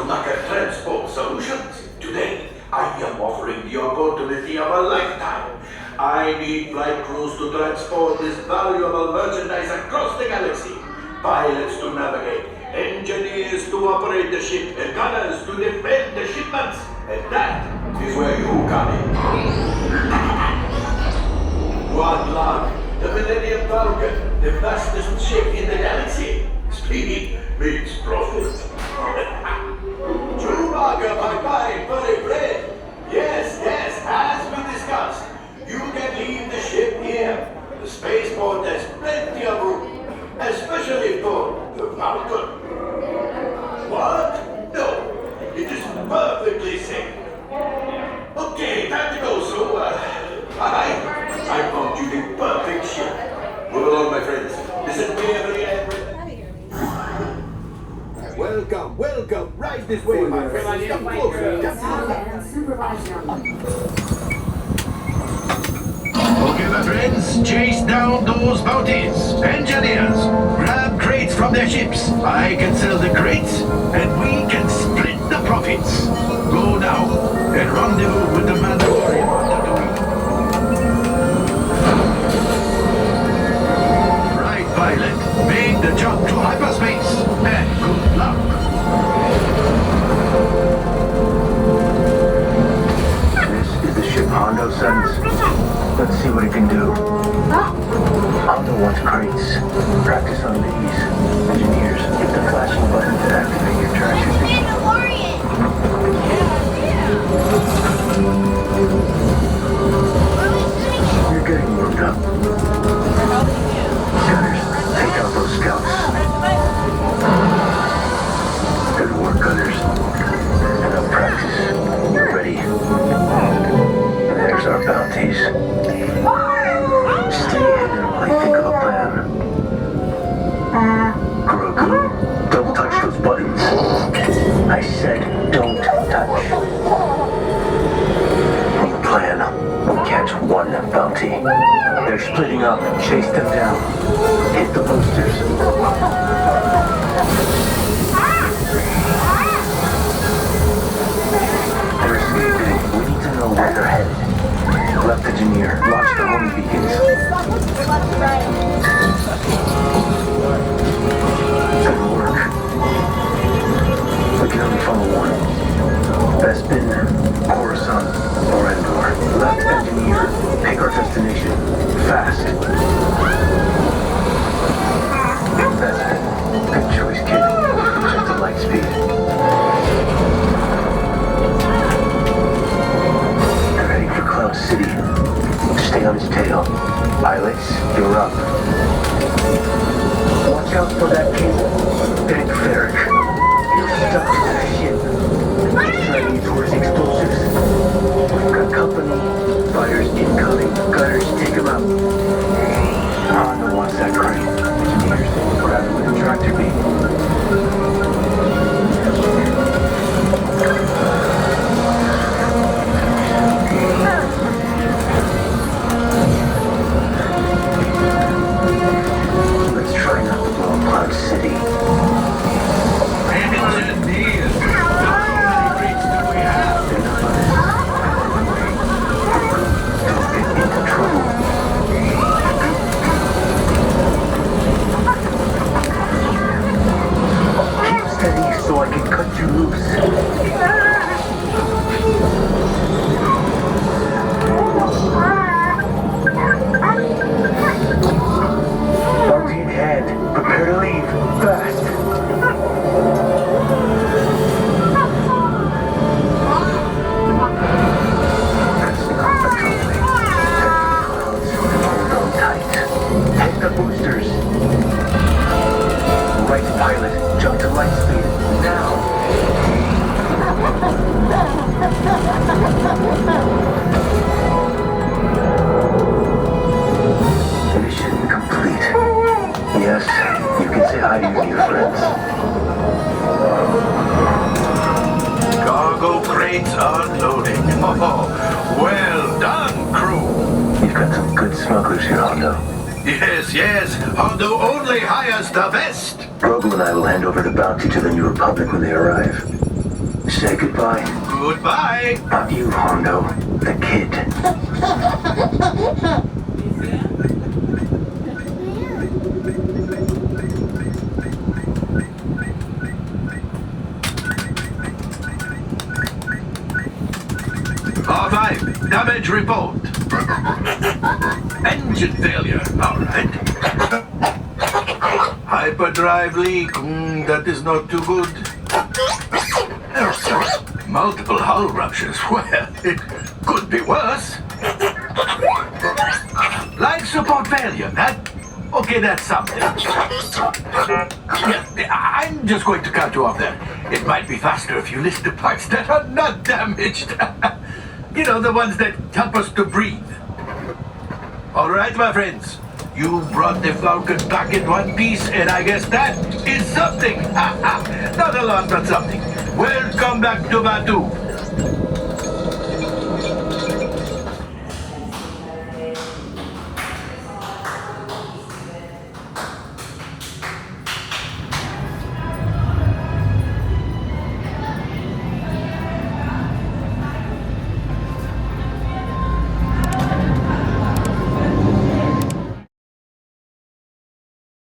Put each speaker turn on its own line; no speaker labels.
Sunnaka Transport Solutions. Today, I am offering the opportunity of a lifetime. I need flight crews to transport this valuable merchandise across the galaxy. Pilots to navigate, engineers to operate the ship, and gunners to defend the shipments. And that is where you come in. One luck, the Millennium Falcon, the fastest ship in the galaxy. Speed means profit. Chewbacca, my fine furry friend. Yes, as we discussed. You can leave the ship here. The spaceport has plenty of room, especially for the Falcon. What? No, it is perfectly safe. Okay, time to go, so, I found you the perfect ship. Move along, my friends. This is very Welcome. Right this way, my friends. Come closer. Okay, my friends, chase down those bounties. Engineers, grab crates from their ships. I can sell the crates, and we can split the profits. Go now, and rendezvous with the Mandalorian. Right, pilot. Make the jump to hyperspace, and good luck.
This is the ship Hondo sends. Let's see what it can do. Hondo wants crates. Practice on these. Engineers, hit the flashing button to activate your traction.
Mandalorian!
You're getting warmed up. Gunners, take out those scouts. Good work, gunners. Enough practice. You're ready. There's our bounties. Stay hidden while I think of a plan. Grogu, don't touch those buttons. I said don't touch. New plan. We'll catch one bounty. They're splitting up. Chase them down. Hit the boosters. They're escaping. We need to know where they're headed. Left engineer, watch the homing beacons. Good work. We can only follow one. Bespin, Coruscant, or Endor. Left engineer, pick our destination. Fast. Bespin, good choice, kid. Check the light speed. Cloud City. Stay on his tail. Pilots, you're up. Watch out for that cable. Big Ferric. You're stuck to the ship. He's driving towards the explosives. We've got company. Fires incoming. Gunners, take him out. Hondo wants that crane. Engineers, grab him with a tractor beam. Let's try not to blow up Cloud City.
Engineers, how many crates do we have?
Enough of this. Don't get into trouble. Keep steady so I can cut you loose. Bounty in hand. Prepare to leave. Fast. That's not the trouble. Clouds. Hold on tight. Hit the boosters. Right, pilot. Jump to light speed. Now. Mission complete. Yes, you can say hi to your new friends.
Cargo crates unloading. Oh, well done, crew.
You've got some good smugglers here, Hondo.
Yes. Hondo only hires the best.
Grogu and I will hand over the bounty to the New Republic when they arrive. Say goodbye.
Goodbye.
Not you, Hondo. The kid.
R5, damage report. Engine failure, all right. Hyperdrive leak, that is not too good. Multiple hull ruptures, well, it could be worse. Life support failure, okay, that's something. Yeah, I'm just going to cut you off there. It might be faster if you list the parts that are not damaged. You know, the ones that help us to breathe. All right, my friends. You brought the Falcon back in one piece, and I guess that is something. Not a lot, but something. Welcome back to Batu.